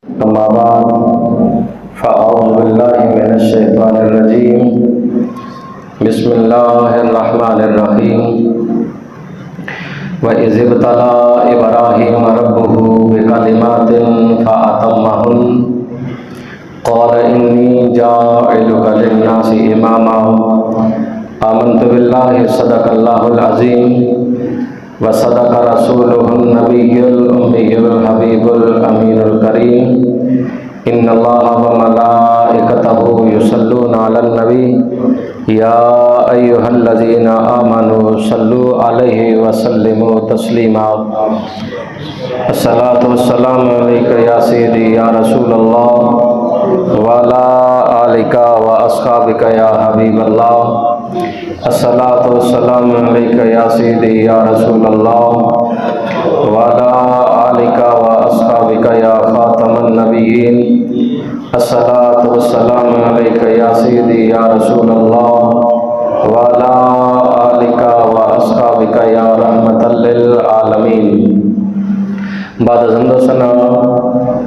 अम्मा बाद फ़अऊज़ु बिल्लाहि मिनश्शैतानिर्रजीम बिस्मिल्लाहिर्रहमानिर्रहीम व इज़ इब्तला इब्राहीम रब्बुहु बिकलिमातिन फ़अतम्महुन क़ाल इन्नी जाइलुका लिन्नासि इमामा आमन्तु बिल्लाहि सदक़ल्लाहुल अज़ीम व सदक़ रसूलुहुन नबियुल उम्मियुल हबीबुल अमीनुल करीम इन्नल्लाहा व मलाइकतहु युसल्लूना अलन नबी या अय्युहल्लज़ीना आमनू सल्लु अलैहि व सल्लिमू तस्लीमा अस्सलातु वस्सलामु अलैका या सय्यदी या रसूलल्लाह व अला आलिका व अस्हाबिका या हबीबल्लाह अस्सलातु वस्सलामु अलैका या सय्यदी या रसूलल्लाह व अला आलिका व अस्हाबिका या खातमन नबिय्यीन अस्सलातु वस्सलामु अलैका या सय्यदी या रसूलल्लाह व अला आलिका व अस्हाबिका या रहमतल लिल आलमीन। बाद ज़ंदसना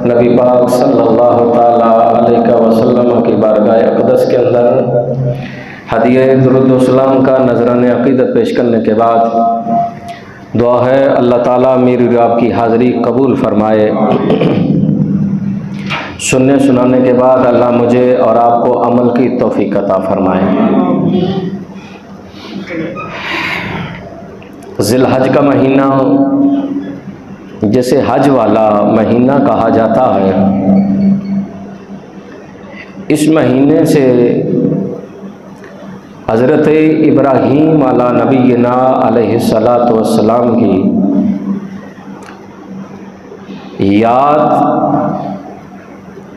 नबी पाक सल्लल्लाहु ताला अलैहि वसल्लम की बारगाह अक़दस के अंदर हदिया दुरूद व सलाम का नजराने अक़ीदत पेश करने के बाद दुआ है अल्लाह ताला मेरी और आपकी हाज़िरी कबूल फरमाए। सुनने सुनाने के बाद अल्लाह मुझे और आपको अमल की तौफ़ीक़ अता फरमाए। ज़िलहज का महीना जैसे हज वाला महीना कहा जाता है, इस महीने से हज़रत इब्राहीम अला नबीना अलैहिस्सलातु वस्सलाम की याद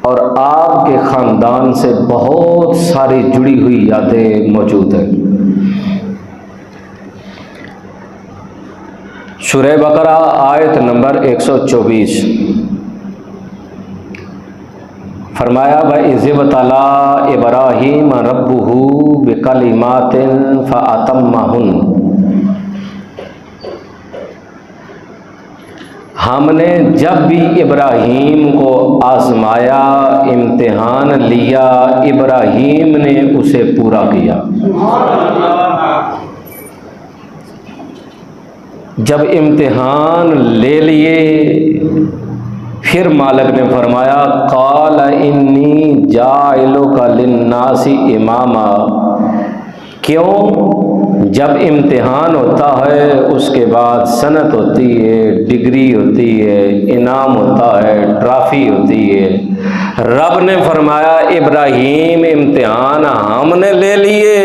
और आपके ख़ानदान से बहुत सारी जुड़ी हुई यादें मौजूद हैं। सूरह बकरा आयत नंबर 124 फरमाया इज़ इब्तला इब्राहीम रब्बुहु बिकलिमातिन फ़अतम्महुन। हमने जब भी इब्राहीम को आज़माया, इम्तिहान लिया, इब्राहीम ने उसे पूरा किया। जब इम्तिहान ले लिए फिर मालिक ने फरमाया क़ाल इन्नी जाइलुका लिन्नासि इमामा। क्यों? जब इम्तिहान होता है उसके बाद सनत होती है, डिग्री होती है, इनाम होता है, ट्रॉफी होती है। रब ने फरमाया इब्राहीम इम्तिहान हमने ले लिए,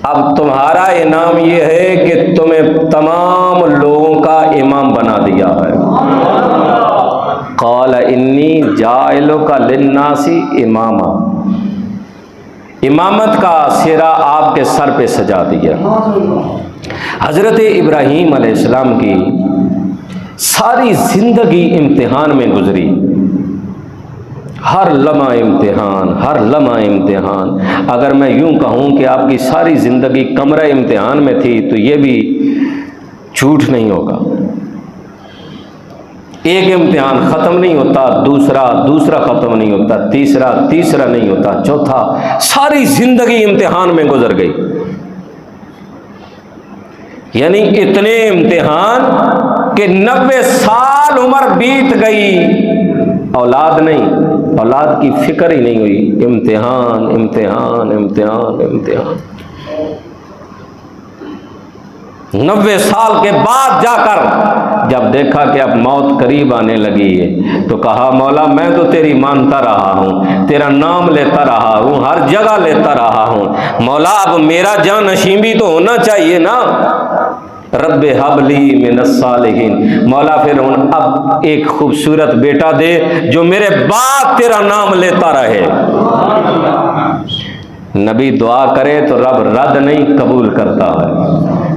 अब तुम्हारा इनाम ये है कि तुम्हें तमाम लोगों का इमाम बना दिया है। क़ाल इन्नी जाइलुका लिन्नासि इमामा। इमामत का सिरा आपके सर पे सजा दिया। हज़रत इब्राहीम अलैहिस्सलाम की सारी ज़िंदगी इम्तिहान में गुजरी। हर लम्हा इम्तिहान, हर लम्हा इम्तिहान। अगर मैं यूं कहूं कि आपकी सारी ज़िंदगी कमरा इम्तिहान में थी तो ये भी झूठ नहीं होगा। एक इम्तिहान ख़त्म नहीं होता, दूसरा ख़त्म नहीं होता, तीसरा नहीं होता, चौथा, सारी ज़िंदगी इम्तिहान में गुजर गई। यानी इतने इम्तिहान कि 90 साल उम्र बीत गई, औलाद नहीं, औलाद की फिक्र ही नहीं हुई। इम्तिहान इम्तिहान इम्तिहान इम्तिहान। 90 साल के बाद जाकर जब देखा कि अब मौत करीब आने लगी है तो कहा मौला मैं तो तेरी मानता रहा हूँ, तेरा नाम लेता रहा हूँ, हर जगह लेता रहा हूँ, मौला अब मेरा जानशीं भी तो होना चाहिए ना। रब्बे हबली मिनस सालिहीन। मौला फिर अब एक खूबसूरत बेटा दे जो मेरे बाद तेरा नाम लेता रहे। नबी दुआ करे तो रब रद्द नहीं कबूल करता है।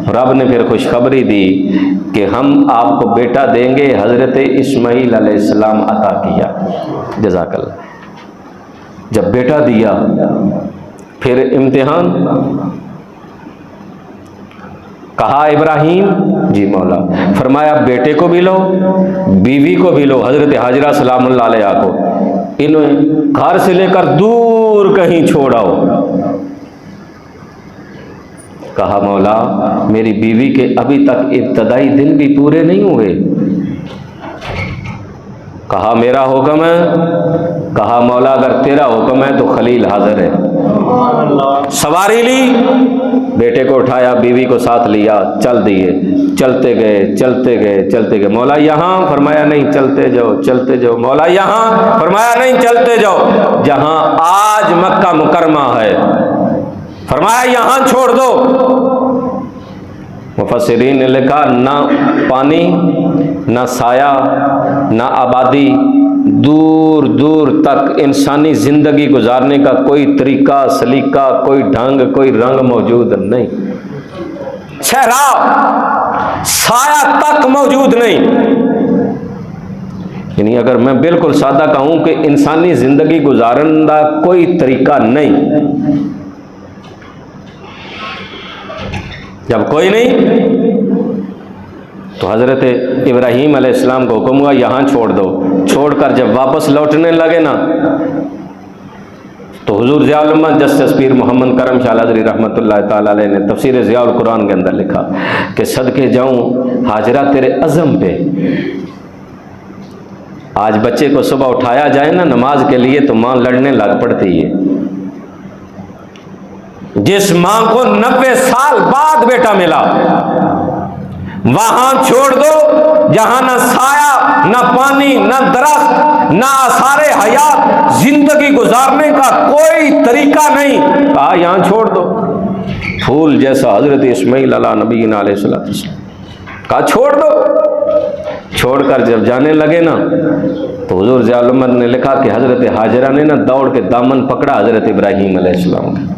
रब ने फिर खुशखबरी दी कि हम आपको बेटा देंगे। हज़रत इस्माईल अलैहिस्सलाम अता किया। जज़ाकल्लाह। जब बेटा दिया फिर इम्तिहान। कहा इब्राहिम, जी मौला। फरमाया बेटे को भी लो, बीवी को भी लो, हजरत हाजरा सलामुल्लाह अलैहा को इन्हें घर से लेकर दूर कहीं छोड़ाओ। कहा मौला मेरी बीवी के अभी तक इब्तदाई दिन भी पूरे नहीं हुए। कहा मेरा हुक्म है। कहा मौला अगर तेरा हुक्म है तो खलील हाजिर है। सवारी ली, बेटे को उठाया, बीवी को साथ लिया, चल दिए। चलते गए चलते गए चलते गए। मौला यहाँ, फरमाया नहीं चलते जाओ चलते जाओ। मौला यहाँ, फरमाया नहीं चलते जाओ। जहां आज मक्का मुकरमा है, फरमाया यहाँ छोड़ दो। मुफस्सिरीन ने लिखा ना पानी, ना साया, ना आबादी, दूर दूर तक इंसानी जिंदगी गुजारने का कोई तरीका सलीका, कोई ढंग, कोई रंग मौजूद नहीं। सहरा, साया तक मौजूद नहीं। यानी अगर मैं बिल्कुल सादा कहूं कि इंसानी जिंदगी गुजारने का कोई तरीका नहीं। जब कोई नहीं तो हजरत इब्राहीम अलैहिस्सलाम को हुक्म हुआ यहाँ छोड़ दो। छोड़कर जब वापस लौटने लगे ना, तो हुजूर ज़ियाउल उम्मत जस्टिस पीर मोहम्मद करम शाह अज़हरी रहमतुल्लाह ताला अलैह ने तफसीर ज़ियाउल कुरान के अंदर लिखा कि सदके जाऊं हाजरा तेरे अज़म पे। आज बच्चे को सुबह उठाया जाए ना नमाज के लिए तो माँ लड़ने लग पड़ती है। जिस माँ को 90 साल बाद बेटा मिला, वहां छोड़ दो जहां ना साया, ना पानी, ना दरख्त, ना आसारे हयात, जिंदगी गुजारने का कोई तरीका नहीं। कहा यहां छोड़ दो। फूल जैसा हजरत इस्माइल अला नबीना अलैहिस्सलाम, कहा छोड़ दो। छोड़कर जब जाने लगे ना, तो हुजूर ज़ियाउल उम्मत ने लिखा कि हजरत हाजरा ने ना दौड़ के दामन पकड़ा हजरत इब्राहीम अलैहिस्सलाम का।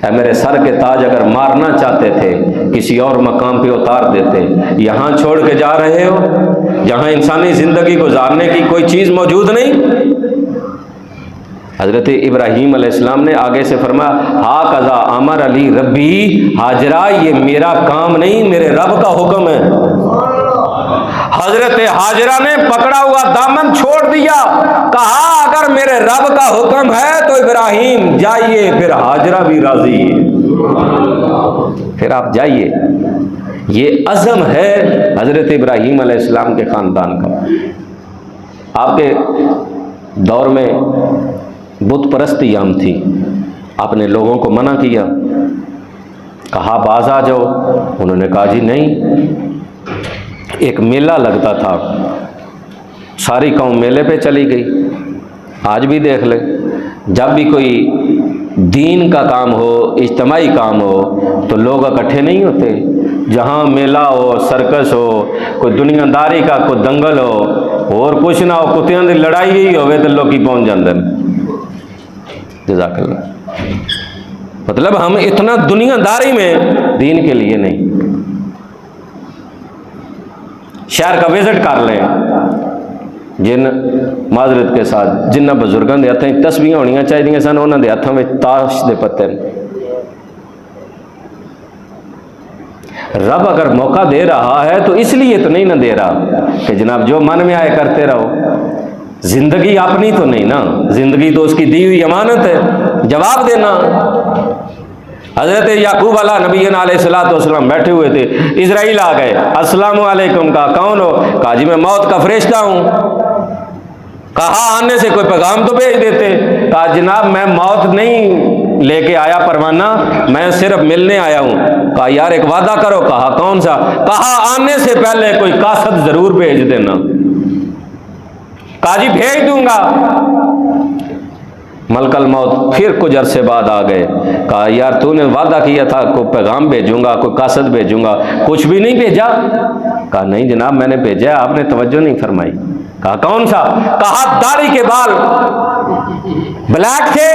मेरे सर के ताज अगर मारना चाहते थे किसी और मकाम पे उतार देते। यहाँ छोड़ के जा रहे हो जहाँ इंसानी जिंदगी गुजारने की कोई चीज़ मौजूद नहीं। हजरत इब्राहीम अलैहिस्सलाम ने आगे से फरमाया हा कज़ा अमर अली रब्बी, हाजरा ये मेरा काम नहीं, मेरे रब का हुक्म है। हजरत हाजरा ने पकड़ा हुआ दामन छोड़ दिया। कहा अगर मेरे रब का हुक्म है तो इब्राहीम जाइए, फिर हाजरा भी राजी है, फिर आप जाइए। ये अज़म है हजरत इब्राहीम अलैहिस्सलाम के ख़ानदान का। आपके दौर में बुत परस्ती आम थी, आपने लोगों को मना किया, कहा बाज आ जाओ। उन्होंने कहा जी नहीं। एक मेला लगता था, सारी कौम मेले पे चली गई। आज भी देख ले, जब भी कोई दीन का काम हो, इज्तिमाई काम हो, तो लोग इकट्ठे नहीं होते। जहाँ मेला हो, सर्कस हो, कोई दुनियादारी का कोई दंगल हो, और कुछ ना हो, कुत्तियां की लड़ाई ही होवे तो लोग पहुँच जाते हैं। जज़ाकल्लाह। मतलब हम इतना दुनियादारी में दीन के लिए नहीं। शहर का विजिट कर लें, जिन माजरत के साथ जिन्ना बजुर्गों के हथों तस्वीरें होनी चाहिए सन, उन्होंने हथों में ताश के पत्ते। रब अगर मौका दे रहा है तो इसलिए तो नहीं ना दे रहा कि जनाब जो मन में आए करते रहो। जिंदगी अपनी तो नहीं ना, जिंदगी तो उसकी दी हुई अमानत है, जवाब देना। हजरत याकूब अला नबीना अलैहिस्सलाम बैठे हुए थे, इजराइल आ गए, अस्सलामु अलैकुम। कहा कौन हो? कहा जी मैं मौत का फरिश्ता हूँ। कहा आने से कोई पैगाम तो भेज देते। कहा जनाब मैं मौत नहीं लेके आया परवाना, मैं सिर्फ मिलने आया हूँ। कहा यार एक वादा करो। कहा कौन सा? कहा आने से पहले कोई कासद जरूर भेज देना। कहा जी भेज दूंगा। मलकल मौत फिर कुछ अरसे बाद आ गए। कहा यार तूने वादा किया था कोई पैगाम भेजूंगा, कोई कासद भेजूंगा, कुछ भी नहीं भेजा। कहा नहीं जनाब मैंने भेजा, आपने तवज्जो नहीं फरमाई। कहा कौन सा? कहा दाढ़ी के बाल ब्लैक थे,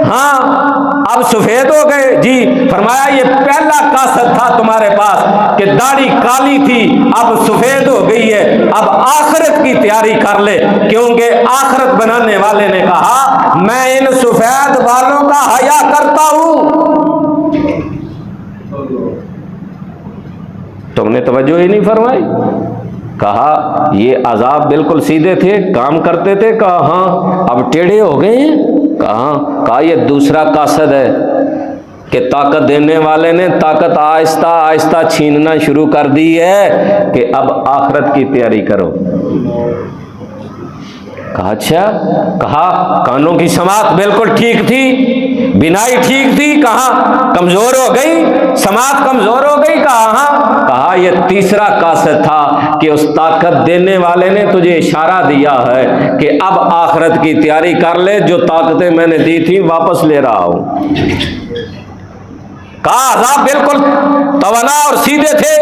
हाँ अब सफेद हो गए। जी। फरमाया ये पहला कासद था तुम्हारे पास कि दाढ़ी काली थी, अब सफेद हो गई है, अब आखिरत की तैयारी कर ले, क्योंकि आखिरत बनाने वाले ने कहा मैं इन सफेद बालों का हया करता हूं। तुमने तवज्जो ही नहीं फरमाई। कहा ये अजाब बिल्कुल सीधे थे, काम करते थे। कहा हाँ, अब टेढ़े हो गए हैं। कहा ये दूसरा कासद है कि ताकत देने वाले ने ताकत आहिस्ता आहिस्ता छीनना शुरू कर दी है कि अब आखिरत की तैयारी करो। कहा अच्छा। कहा कानों की समात बिल्कुल ठीक थी, बिनाई ठीक थी। कहा कमजोर हो गई, समात कमजोर हो गई। कहा हाँ। कहा ये तीसरा कासद था कि उस ताकत देने वाले ने तुझे इशारा दिया है कि अब आखिरत की तैयारी कर ले, जो ताकतें मैंने दी थी वापस ले रहा हूं। कहा अज़ाब बिल्कुल तवाना और सीधे थे।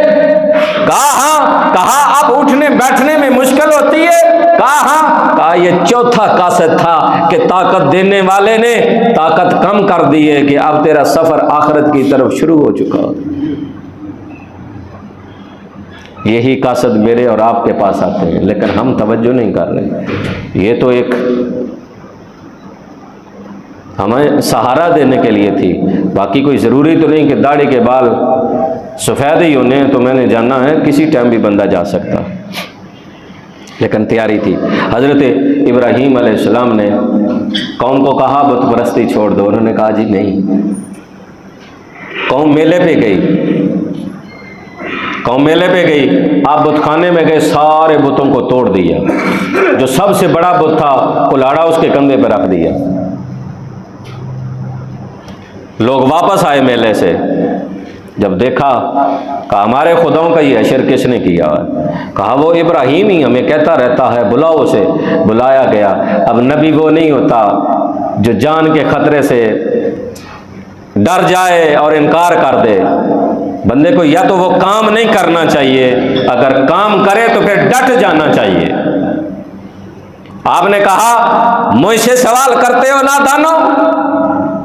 कहा हाँ। कहा अब उठने बैठने में मुश्किल होती है। कहा हाँ। कहा ये चौथा कासद था कि ताकत देने वाले ने ताकत कम कर दी है कि अब तेरा सफर आखिरत की तरफ शुरू हो चुका। यही कासद मेरे और आपके पास आते हैं, लेकिन हम तवज्जो नहीं कर रहे। ये तो एक हमें सहारा देने के लिए थी, बाकी कोई ज़रूरी तो नहीं कि दाढ़ी के बाल सफ़ेद ही होने हैं तो मैंने जाना है, किसी टाइम भी बंदा जा सकता। लेकिन तैयारी थी। हज़रत इब्राहीम अलैहिस्सलाम ने कौम को कहा बुत परस्ती छोड़ दो। उन्होंने कहा जी नहीं। कौम मेले पे गई, कौम मेले पे गई, आप बुतखाने में गए, सारे बुतों को तोड़ दिया। जो सबसे बड़ा बुत था कुल्हाड़ा उसके कंधे पर रख दिया। लोग वापस आए मेले से, जब देखा कहा हमारे खुदाओं का ये हशर किसने किया है। कहा वो इब्राहीम ही हमें कहता रहता है, बुलाओ उसे। बुलाया गया। अब नबी वो नहीं होता जो जान के खतरे से डर जाए और इनकार कर दे। बंदे को या तो वो काम नहीं करना चाहिए, अगर काम करे तो फिर डट जाना चाहिए। आपने कहा मुझसे सवाल करते हो नादानो।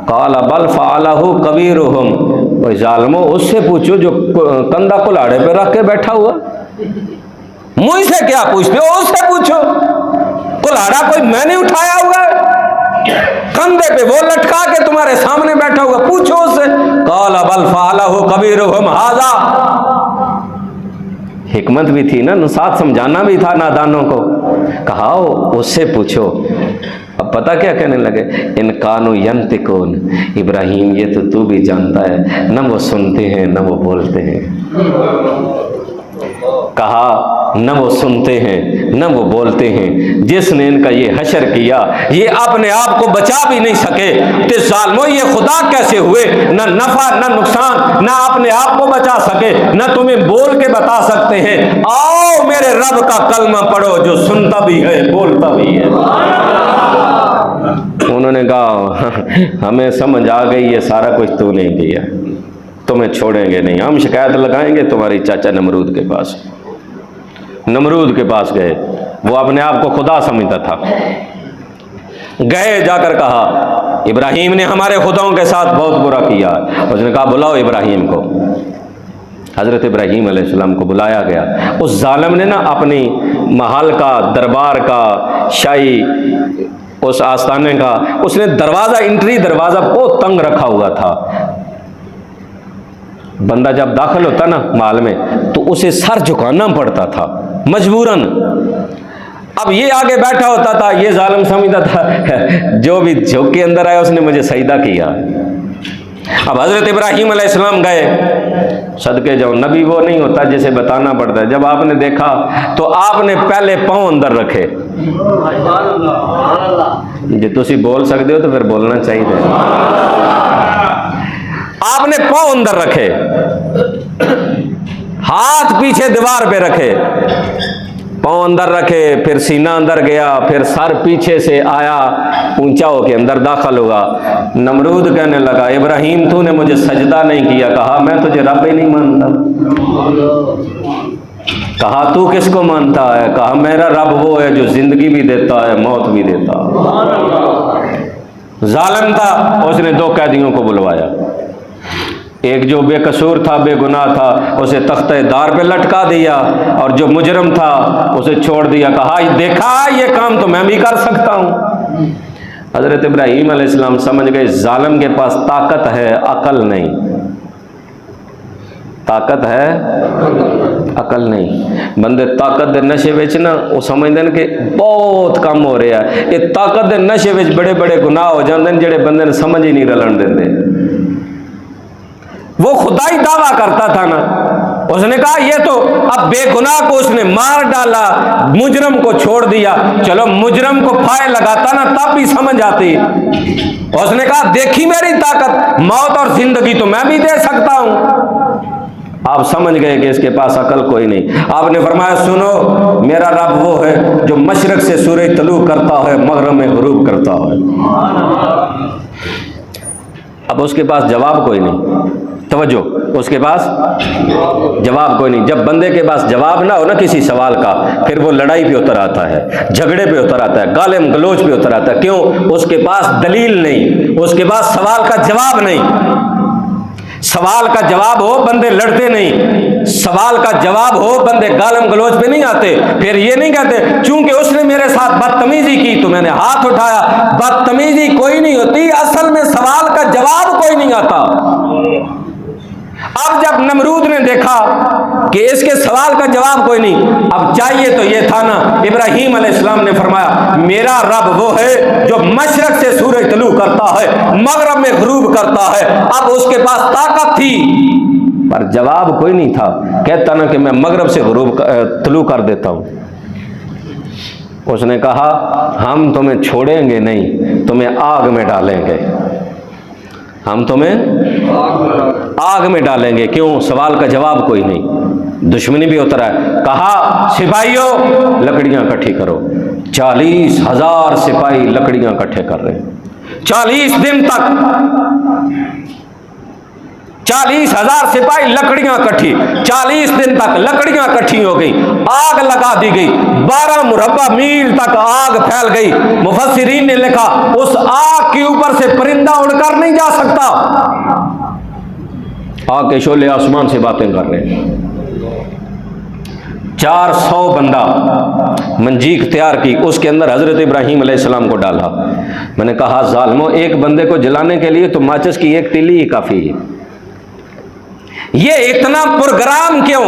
काला बल फालहु कबीरुहुम। जालिमो उससे पूछो जो कंधा कुल्हाड़े पे रख के बैठा हुआ। मुझसे क्या पूछते हो, उससे पूछो। कुल्हाड़ा कोई मैंने उठाया हुआ है, कंधे पे वो लटका के तुम्हारे सामने बैठा हुआ, पूछो उससे। काला बल फालहु कबीरुहुम हाजा। हिकमत भी थी ना, साथ समझाना भी था नादानों को। कहा उससे पूछो। अब पता क्या कहने लगे, इन कानू यंतिकून। इब्राहीम ये तो तू भी जानता है, न वो सुनते हैं न वो बोलते हैं। कहा न वो सुनते हैं न वो बोलते हैं। जिसने इनका ये हशर किया ये अपने आप को बचा भी नहीं सके। तो जालिमो ये खुदा कैसे हुए, न नफा न नुकसान, न अपने आप को बचा सके, न तुम्हें बोल के बता सकते हैं। आओ मेरे रब का कलमा पढ़ो जो सुनता भी है बोलता भी है। उन्होंने कहा हमें समझ आ गई ये सारा कुछ तूने किया, तुम्हें छोड़ेंगे नहीं, हम शिकायत लगाएंगे तुम्हारी चाचा नमरूद के पास। नमरूद के पास गए, वो अपने आप को खुदा समझता था। गए, जाकर कहा इब्राहीम ने हमारे खुदाओं के साथ बहुत बुरा किया। उसने कहा बुलाओ इब्राहीम को। हज़रत इब्राहीम अलैहिस्सलाम को बुलाया गया। उस जालिम ने ना अपनी महल का, दरबार का, शाही उस आस्थाने का, उसने दरवाज़ा, एंट्री दरवाज़ा बहुत तंग रखा हुआ था। बंदा जब दाखिल होता ना महल में तो उसे सर झुकाना पड़ता था मजबूरन। अब ये आगे बैठा होता था, ये जालिम समझता था जो भी झुक के अंदर आया उसने मुझे सजदा किया। अब हज़रत इब्राहीम अलैहिस्सलाम गए, सदके जाओ, नबी वो नहीं होता जिसे बताना पड़ता है। जब आपने देखा तो आपने पहले पाँव अंदर रखे। जे तुसी बोल सकते हो तो फिर बोलना चाहिए। आपने पाँव अंदर रखे, हाथ पीछे दीवार पे रखे, पाँव अंदर रखे, फिर सीना अंदर गया, फिर सर पीछे से आया, ऊंचा होके अंदर दाखिल हुआ। नमरूद कहने लगा इब्राहीम तूने मुझे सजदा नहीं किया। कहा मैं तुझे रब ही नहीं मानता। कहा तू किसको मानता है। कहा मेरा रब वो है जो जिंदगी भी देता है मौत भी देता है। जालिम था, उसने दो कैदियों को बुलवाया। एक जो बेकसूर था, बेगुनाह था, उसे तख्ते दार पे लटका दिया, और जो मुजरम था उसे छोड़ दिया। कहा देखा ये काम तो मैं भी कर सकता हूँ। हज़रत इब्राहीम अलैहिस्सलाम समझ गए जालिम के पास ताकत है, अकल नहीं। ताकत है अकल नहीं। बंदे ताकत के नशे विच ना वो समझते हैं कि बहुत कम हो रहा है। ये ताकत के नशे विच बड़े बड़े गुनाह हो जाते हैं जेडे बंदे ने समझ ही नहीं रलन देते। वो खुदाई दावा करता था ना, उसने कहा ये तो अब बेगुनाह को उसने मार डाला, मुजरम को छोड़ दिया। चलो मुजरम को फायर लगाता ना तब भी समझ आती। उसने कहा देखी मेरी ताकत, मौत और जिंदगी तो मैं भी दे सकता हूं। आप समझ गए कि इसके पास अकल कोई नहीं। आपने फरमाया सुनो, मेरा रब वो है जो मशरक से सूरज तलू करता है, मगरब में गुरूब करता है। अब उसके पास जवाब कोई नहीं। तवज्जो, उसके पास जवाब कोई नहीं। जब बंदे के पास जवाब ना हो ना किसी सवाल का, फिर वो लड़ाई पे उतर आता है, झगड़े पे उतर आता है, गालिम गलोच पे उतर आता है। क्यों? उसके पास दलील नहीं, उसके पास सवाल का जवाब नहीं। सवाल का जवाब हो बंदे लड़ते नहीं, सवाल का जवाब हो बंदे गालम गलोच पे नहीं आते। फिर ये नहीं कहते चूंकि उसने मेरे साथ बदतमीजी की तो मैंने हाथ उठाया। बदतमीजी कोई नहीं होती, असल में सवाल का जवाब कोई नहीं आता। अब जब नमरूद ने देखा कि इसके सवाल का जवाब कोई नहीं, अब चाहिए तो ये था ना, इब्राहीम अलैहिस्सलाम ने फरमाया मेरा रब वो है जो मशरक से सूरज तलू करता है, मगरब में गुरूब करता है। अब उसके पास ताकत थी पर जवाब कोई नहीं था। कहता ना कि मैं मगरब से गुरूब तलू कर देता हूं। उसने कहा हम तुम्हें छोड़ेंगे नहीं, तुम्हें आग में डालेंगे, हम तुम्हें आग में डालेंगे। क्यों? सवाल का जवाब कोई नहीं, दुश्मनी भी उतरा है। कहा सिपाहियों लकड़ियां इकट्ठी करो। 40,000 सिपाही लकड़ियां इकट्ठे कर रहे हैं। 40 दिन तक 40,000 सिपाही लकड़ियां इकट्ठी, 40 दिन तक लकड़ियां इकट्ठी हो गई, आग लगा दी गई, 12 मुरब्बा मील तक आग फैल गई। मुफस्सिरीन ने लिखा उस आग के ऊपर से परिंदा उड़कर नहीं जा सकता। आग के शोले आसमान से बातें कर रहे हैं। 400 बंदा मंजीक तैयार की, उसके अंदर हजरत इब्राहीम अलैहिस्सलाम को डाला। मैंने कहा जालिमो, एक बंदे को जलाने के लिए तो माचिस की एक तीली ही काफी है, ये इतना प्रोग्राम क्यों?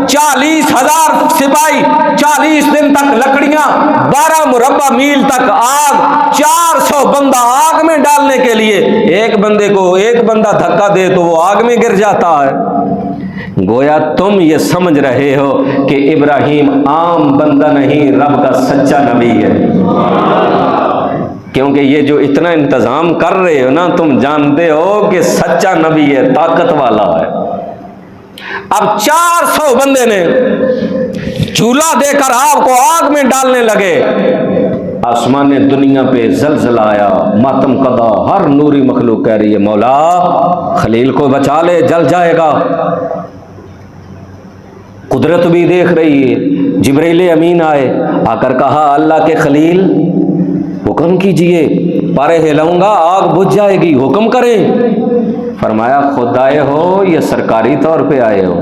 40,000 सिपाही, 40 दिन तक लकड़ियां, 12 मुरब्बा मील तक आग, 400 बंदा आग में डालने के लिए। एक बंदे को एक बंदा धक्का दे तो वो आग में गिर जाता है। गोया तुम ये समझ रहे हो कि इब्राहीम आम बंदा नहीं, रब का सच्चा नबी है। क्योंकि ये जो इतना इंतजाम कर रहे हो ना, तुम जानते हो कि सच्चा नबी है, ताकत वाला है। अब 400 बंदे ने चूल्हा देकर आपको आग में डालने लगे। आसमान ने दुनिया पे जलजला आया, मातम कदा, हर नूरी मखलूक कह रही है मौला खलील को बचा ले, जल जाएगा। कुदरत भी देख रही है। जिब्रील अमीन आए, आकर कहा अल्लाह के खलील हुक्म कीजिए, पारे हिलाऊंगा आग बुझ जाएगी, हुक्म करें। फरमाया खुद आए हो या सरकारी तौर पे आए हो?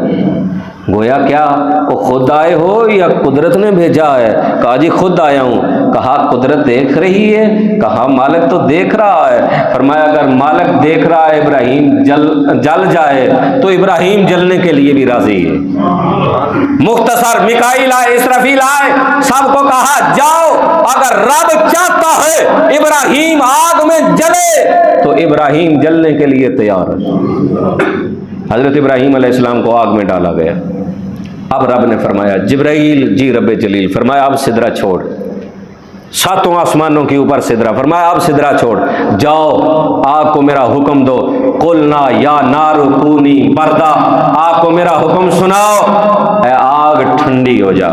गोया क्या वो खुद आए हो या कुदरत ने भेजा है? कहा जी खुद आया हूँ। कहा कुदरत देख रही है? कहा मालिक तो देख रहा है। फरमाया अगर मालिक देख रहा है इब्राहीम जल जाए तो इब्राहीम जलने के लिए भी राजी है। मुख्तसर मिकाईल आए, इसराफील आए, सबको कहा जाओ, अगर रब चाहता है इब्राहीम आग में जले तो इब्राहीम जलने के लिए तैयार है। हजरत इब्राहीम अलैहिस्सलाम को आग में डाला गया। अब रब ने फरमाया जिब्राईल, जी रब्बे जलील, फरमाया अब सिदरा छोड़, 7 आसमानों के ऊपर सिदरा। फरमाया अब सिदरा छोड़, जाओ आग को मेरा हुक्म दो, कुलना या नारु कूनी बरदा, आग को मेरा हुक्म सुनाओ, आग ठंडी हो जा।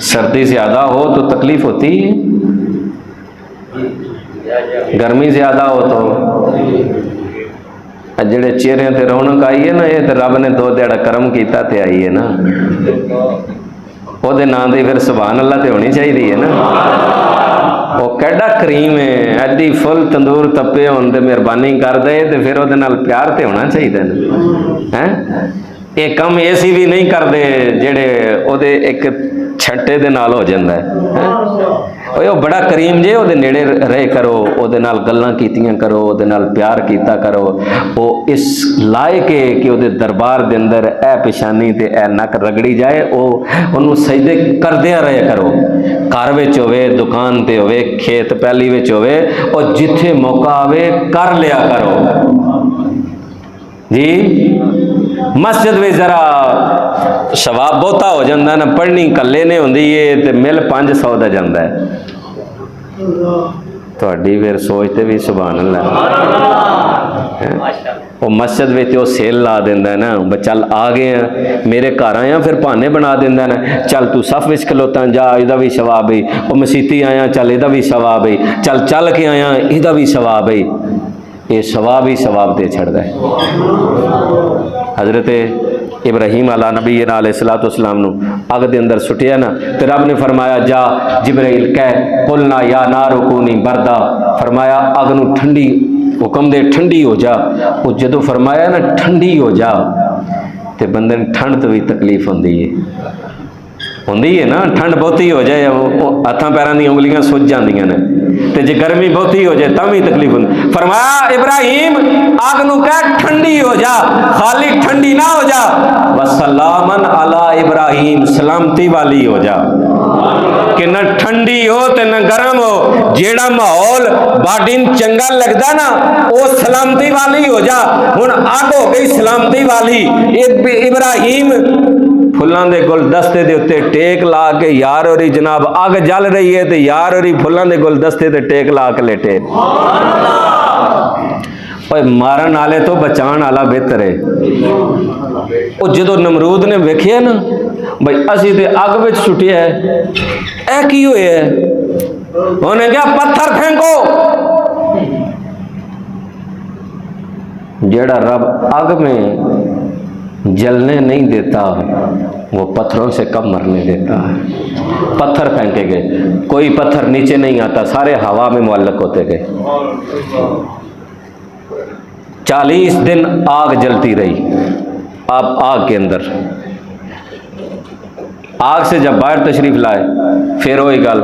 सर्दी ज्यादा हो तो तकलीफ होती है, गर्मी ज्यादा हो तो जेड़े चेहरे ते रौनक आई है ना, ये तो रब ने 2 दिहाड़ा करम किया ते आई है ना, ओदे नां दी फिर सुभान अल्लाह ते होनी चाहिए है ना। वो कैडा करीम है, एडी फुल तंदूर तपे होन ते मेहरबानी कर दे ते फिर ओदे नाल प्यार ते होना चाहिए है। ये कम एसी भी नहीं करते जेड़े ओदे एक छट्टे दे नाल हो जांदा है। ओए वो बड़ा करीम जे, ਉਹਦੇ नेड़े रहे करो, ਉਹਦੇ ਨਾਲ ਗੱਲਾਂ ਕੀਤੀਆਂ करो, ਉਹਦੇ ਨਾਲ प्यार कीता करो। वो इस लायक है कि ਉਹਦੇ दरबार ਦੇ अंदर ए पेशानी ते ए नक रगड़ी जाए, ਉਹਨੂੰ सजदे करदिया रहे करो। घर विच होवे, दुकान ते होवे, खेत पैली विच होवे, और जिथे मौका आवे कर लिया करो जी। मस्जिद में जरा सवाब बहुता हो जाता ना, पढ़नी कल्ले ने होंदी है ते मिल 500 का जाता है। थोड़ी फिर सोचते भी सुभान अल्लाह। वो मस्जिद में वो सेल ला देंदा ना, चल आ गए हैं, मेरे घर आया, फिर बहाने बना देंदा ना, चल तू सफ विच खलोता जा, इहदा भी सवाब है। वो मसीती आया, चल इहदा भी सवाब है। चल चल के आया, इहदा भी सवाब है। ये सवाब ही सवाब दे छड़दा है। हजरत इब्राहीम अला नबी अलैहिस्सलाम नू अग दे अंदर सुटिया ना, तो रब ने फरमाया जा जिब्राइल कह कुलना या नार कूनी बरदा, फरमाया अग नू ठंडी हुक्म दे ठंडी हो जा। वो जदों फरमाया ना ठंडी हो जा, तो बंदे ने ठंड तो भी तकलीफ होंदी है ना, ठंड बहुती हो जाए हथां पैरां दी उंगलियां सुज जांदियां ने, ते जे गर्मी बहुती हो जाए तां भी तकलीफ होंदी। फरमाया इब्राहीम आग नू कह ठंडी हो जा, खाली ठंडी ना हो जा, वसलामन अला इब्राहीम सलामती वाली हो जा, कि न ठंडी हो ते न गर्म हो, जेड़ा माहौल बाडी चंगा लगदा ना वो सलामती वाली हो जा। हुण आग हो गई सलामती वाली। इब्राहीम फुल्लां दे गुलदस्ते दे उत्ते टेक ला के, यार होरी जनाब अग जल रही है तो यार होरी फुल्लां दे गुलदस्ते ते टेक ला के लेटे। ओए मारन वाले तो बचाण वाला बेहतर है। वो जदों नमरूद ने वेखिया ना भाई असी ते अग विच छुटिया है, ऐ की होया है, उन्हें क्या पत्थर फेंको। जेड़ा रब अग में जलने नहीं देता वो पत्थरों से कब मरने देता है। पत्थर फेंके गए, कोई पत्थर नीचे नहीं आता, सारे हवा में मुअल्लक होते गए। 40 दिन आग जलती रही। आप आग के अंदर, आग से जब बाहर तशरीफ लाए, फिर वही गल,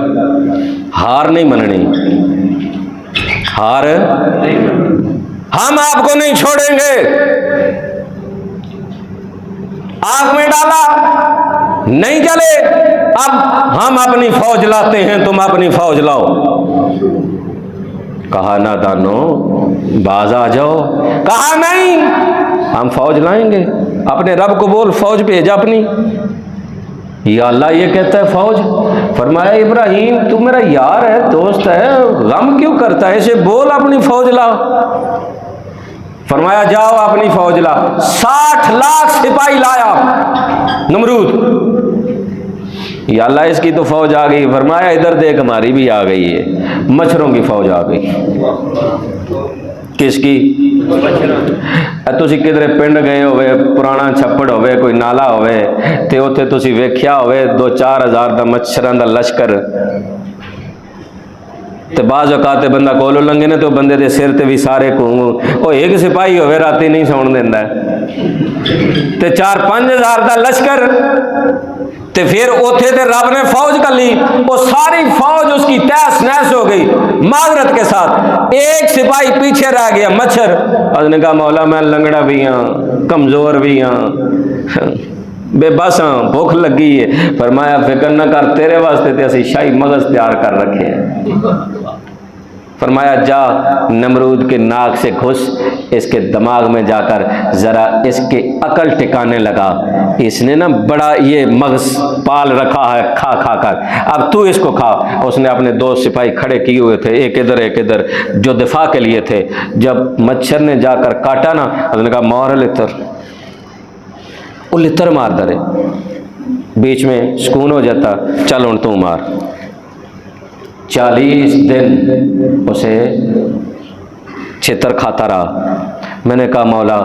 हार नहीं मननी, हार हम आपको नहीं छोड़ेंगे। आग में डाला नहीं जले, अब हम अपनी फौज लाते हैं, तुम अपनी फौज लाओ। कहा ना दानो बाज आ जाओ, कहा नहीं हम फौज लाएंगे। अपने रब को बोल फौज भेजा अपनी। या अल्लाह ये कहता है फौज। फरमाया इब्राहीम तू मेरा यार है, दोस्त है, गम क्यों करता है, इसे बोल अपनी फौज लाओ। फरमाया जाओ अपनी फौज ला। 60 लाख सिपाही लाया नमरूद। या अल्लाह इसकी तो फौज आ गई। फरमाया इधर देख हमारी भी आ गई है, मच्छरों की फौज आ गई। किसकी? तुसी किधरे पिंड गए होवे, पुराना छप्पड़ होवे, कोई नाला होवे, ते उत्थे तुसी वेख्या होवे 2-4 हज़ार दा मच्छरां दा लश्कर, ते बाज़ औकात बंदा कोलों लंघे ने तो बंदे दे सिर ते भी सारे घूम। ओ एक सिपाही होवे राती नहीं सौण देंदा, ते 4-5 हज़ार दा लश्कर, ते फिर उथे ते रब ने फौज कली। वो सारी फौज उसकी तहस नहस हो गई माजरत के साथ। एक सिपाही पीछे रह गया, मच्छर। उसने कहा मौला मैं लंगड़ा भी हाँ, कमजोर भी हाँ, बेबस हाँ, भूख लगी है। फरमाया फिक्र न कर, तेरे वास्ते ते असी शाही मगज तैयार कर रखे हैं। फरमाया जा नमरूद के नाक से घुस, इसके दिमाग में जाकर ज़रा इसके अकल टिकाने लगा। इसने ना बड़ा ये मगज पाल रखा है खा खा कर, अब तू इसको खा। उसने अपने 2 सिपाही खड़े किए हुए थे, एक इधर एक इधर, जो दिफा के लिए थे। जब मच्छर ने जाकर काटा ना, उसने कहा मार लितर। वो लितर मार दरे, बीच में सुकून हो जाता, चल उन तू मार। 40 दिन उसे छितर खाता रहा। मैंने कहा मौला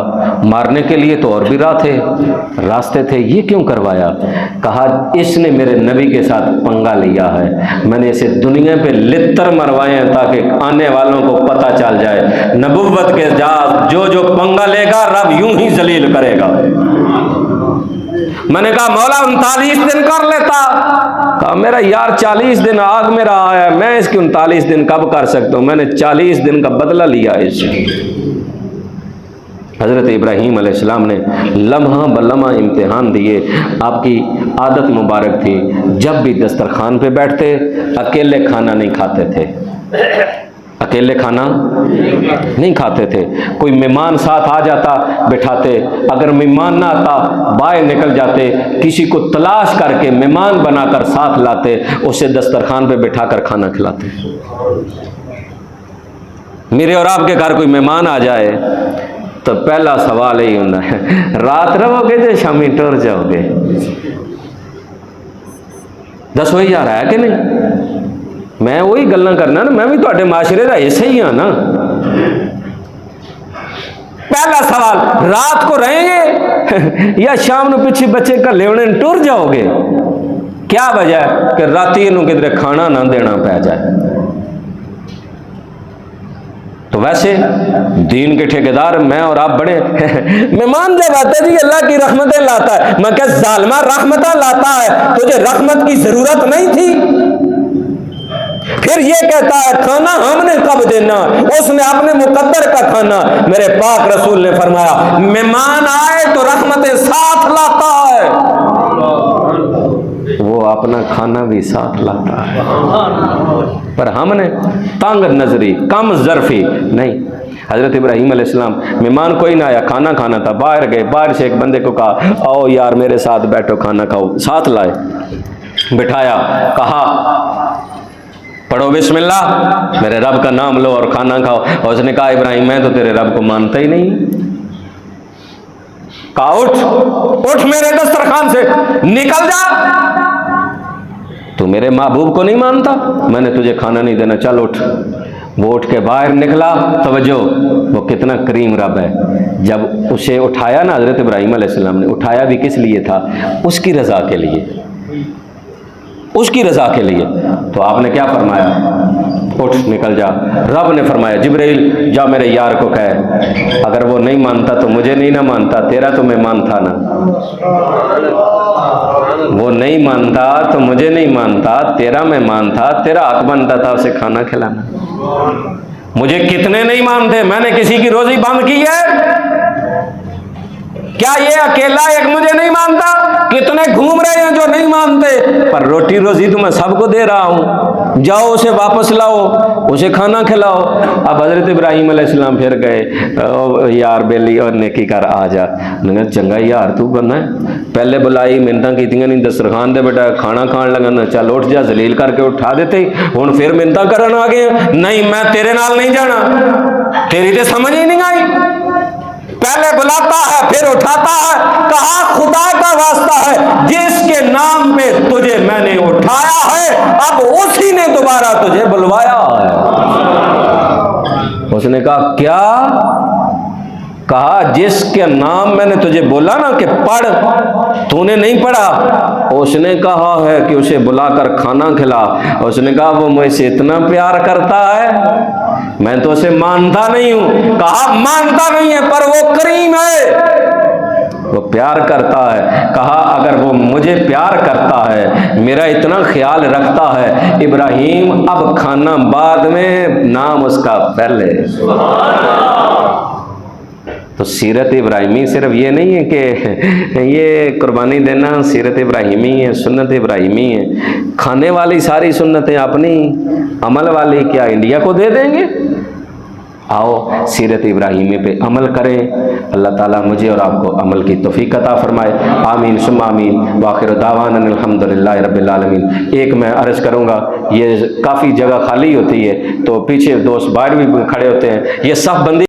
मारने के लिए तो और भी रास्ते थे, ये क्यों करवाया? कहा इसने मेरे नबी के साथ पंगा लिया है, मैंने इसे दुनिया पे लितर मरवाए हैं ताकि आने वालों को पता चल जाए नबुव्वत के जा जो जो पंगा लेगा रब यूं ही जलील करेगा। मैंने कहा मौला 39 दिन कर लेता। कहा मेरा यार 40 दिन आग में रहा है, मैं इसकी 39 दिन कब कर सकता हूँ। मैंने 40 दिन का बदला लिया इससे। हज़रत इब्राहीम अलैहिस्सलाम ने लम्हा बलम्हा इम्तिहान दिए। आपकी आदत मुबारक थी, जब भी दस्तरखान पे बैठते अकेले खाना नहीं खाते थे, अकेले खाना नहीं खाते थे। कोई मेहमान साथ आ जाता बिठाते, अगर मेहमान ना आता बाहर निकल जाते, किसी को तलाश करके मेहमान बनाकर साथ लाते, उसे दस्तरखान पे बिठाकर खाना खिलाते। मेरे और आपके घर कोई मेहमान आ जाए तो पहला सवाल यही होता है, रात रहोगे या शामी टुर जाओगे? दसो यार है कि नहीं? मैं वही गल्लां करना ना, मैं भी तुहाडे माशरे का हिस्सा ही हाँ ना। पहला सवाल, रात को रहेंगे या शाम को पिछे बच्चे का लेवने टुर जाओगे? क्या वजह है कि राती इनू किधरे खाना ना देना पै जाए। तो वैसे दीन के ठेकेदार मैं और आप बड़े मेहमान जब आते जी अल्लाह की रहमतें लाता है। मैं क्या जालिमा रहमत लाता है, तुझे रहमत की जरूरत नहीं थी। फिर ये कहता है खाना हमने कब देना, उसने अपने मुकद्दर का खाना। मेरे पाक रसूल ने फरमाया मेहमान आए तो रहमतें साथ लाता है, वो अपना खाना भी साथ लाता है। पर हमने तंग नजरी, कम जरफी नहीं। हजरत इब्राहीम अलैहिस्सलाम मेहमान कोई ना आया, खाना खाना था, बाहर गए, बाहर से एक बंदे को कहा आओ यार मेरे साथ बैठो खाना खाओ, साथ लाए, बिठाया, कहा पढ़ो बिस्मिल्लाह, मेरे रब का नाम लो और खाना खाओ। और उसने कहा इब्राहीम मैं तो तेरे रब को मानता ही नहीं। कहा उठ उठ मेरे दस्तरखान से निकल जा, तू मेरे महबूब को नहीं मानता, मैंने तुझे खाना नहीं देना, चल उठ। वो उठ के बाहर निकला। तवज्जो, वो कितना करीम रब है। जब उसे उठाया ना हजरत इब्राहीम अलैहिस्सलाम ने, उठाया भी किस लिए था? उसकी रजा के लिए, उसकी रजा के लिए। तो आपने क्या फरमाया? उठ निकल जा। रब ने फरमाया जिब्राइल जा मेरे यार को कहे अगर वो नहीं मानता तो मुझे नहीं ना मानता, तेरा तो मेहमान था ना, वो नहीं मानता तो मुझे नहीं मानता, तेरा मेहमान था, तेरा हक बनता था उसे खाना खिलाना। मुझे कितने नहीं मानते, मैंने किसी की रोजी बंद की है क्या? ये अकेला एक मुझे नहीं मानता, कितने घूम रहे हैं जो नहीं मानते, पर रोटी रोजी तो मैं सबको दे रहा हूं। जाओ उसे वापस लाओ, उसे खाना खिलाओ। अब हजरत इब्राहीम अलैहिस्सलाम फिर गए, यार बेली और नेकी कर आ जा। मैंने चंगा यार तू बनना है, पहले बुलाई मिन्नतां कीतियां नहीं, दस्तरखान दे बेटा खाना खान लगा, चल उठ जा, जलील करके उठा देते, हुण फिर मिन्नतां करन आ गए। नहीं मैं तेरे नाल नहीं जाना, तेरी तो समझ ही नहीं आई। पहले बुलाता है फिर उठाता है। कहा खुदा का वास्ता है जिसके नाम पे तुझे मैंने उठाया है, अब उसी ने दोबारा तुझे बुलवाया है। उसने कहा क्या? कहा जिसके नाम मैंने तुझे बोला ना कि पढ़, तूने नहीं पढ़ा। उसने कहा है कि उसे बुलाकर खाना खिला। उसने कहा वो मुझसे इतना प्यार करता है, मैं तो उसे मानता नहीं हूं। कहा मानता नहीं है पर वो करीम है, वो प्यार करता है। कहा अगर वो मुझे प्यार करता है, मेरा इतना ख्याल रखता है, इब्राहीम अब खाना बाद में, नाम उसका पहले। तो सीरत इब्राहिमी सिर्फ ये नहीं है कि ये कुर्बानी देना सीरत इब्राहिमी है, सुन्नत इब्राहिमी है। खाने वाली सारी सुन्नतें अपनी, अमल वाली क्या इंडिया को दे देंगे? आओ सीरत इब्राहिमी पे अमल करें। अल्लाह ताला मुझे और आपको अमल की तौफीक अता फरमाए। आमीन सुम्मा आमीन। वाखिर दावाना अल्हम्दुलिल्लाहि रब्बिल आलमीन। एक मैं अर्ज़ करूँगा, ये काफ़ी जगह खाली होती है तो पीछे दोस्त बाहर भी खड़े होते हैं, ये सब बंदी